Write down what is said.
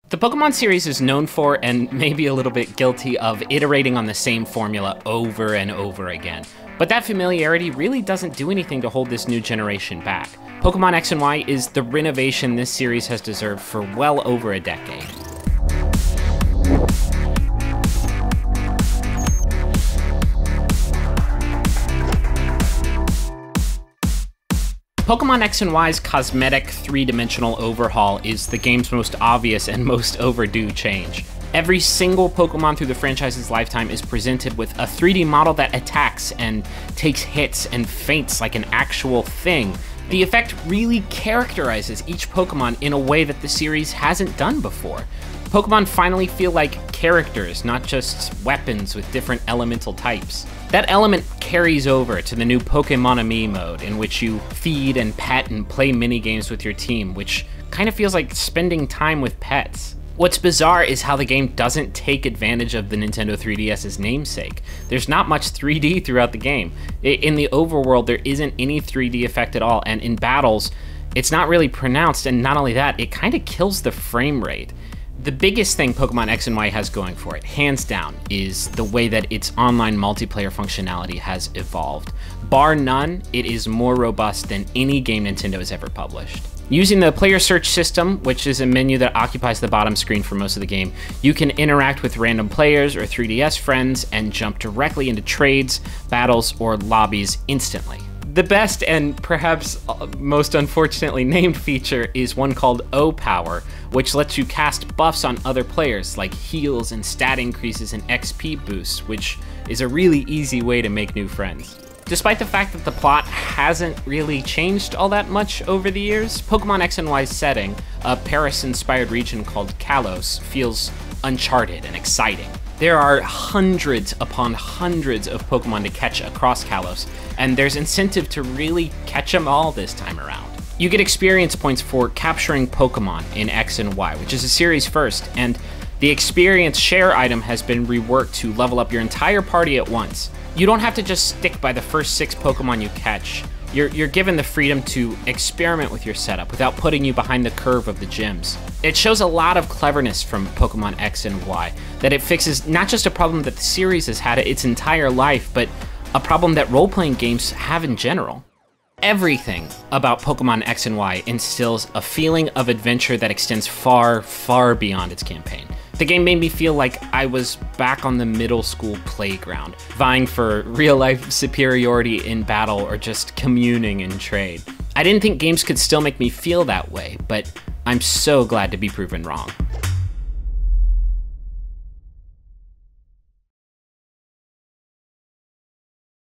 The Pokemon series is known for, and maybe a little bit guilty of, iterating on the same formula over and over again. But that familiarity really doesn't do anything to hold this new generation back. Pokemon X and Y is the renovation this series has deserved for well over a decade. Pokemon X and Y's cosmetic three-dimensional overhaul is the game's most obvious and most overdue change. Every single Pokemon through the franchise's lifetime is presented with a 3D model that attacks and takes hits and feints like an actual thing. The effect really characterizes each Pokemon in a way that the series hasn't done before. Pokemon finally feel like characters, not just weapons with different elemental types. That element carries over to the new Pokémonami mode, in which you feed and pet and play minigames with your team, which kind of feels like spending time with pets. What's bizarre is how the game doesn't take advantage of the Nintendo 3DS's namesake. There's not much 3D throughout the game. In the overworld, there isn't any 3D effect at all, and in battles, it's not really pronounced, and not only that, it kind of kills the frame rate. The biggest thing Pokemon X and Y has going for it, hands down, is the way that its online multiplayer functionality has evolved. Bar none, it is more robust than any game Nintendo has ever published. Using the player search system, which is a menu that occupies the bottom screen for most of the game, you can interact with random players or 3DS friends and jump directly into trades, battles, or lobbies instantly. The best and perhaps most unfortunately named feature is one called O-Power, which lets you cast buffs on other players like heals and stat increases and XP boosts, which is a really easy way to make new friends. Despite the fact that the plot hasn't really changed all that much over the years, Pokemon X and Y's setting, a Paris-inspired region called Kalos, feels uncharted and exciting. There are hundreds upon hundreds of Pokemon to catch across Kalos, and there's incentive to really catch them all this time around. You get experience points for capturing Pokemon in X and Y, which is a series first, and the experience share item has been reworked to level up your entire party at once. You don't have to just stick by the first 6 Pokemon you catch. You're given the freedom to experiment with your setup without putting you behind the curve of the gyms. It shows a lot of cleverness from Pokemon X and Y, that it fixes not just a problem that the series has had its entire life, but a problem that role-playing games have in general. Everything about Pokemon X and Y instills a feeling of adventure that extends far, far beyond its campaign. The game made me feel like I was back on the middle school playground, vying for real-life superiority in battle or just communing in trade. I didn't think games could still make me feel that way, but I'm so glad to be proven wrong.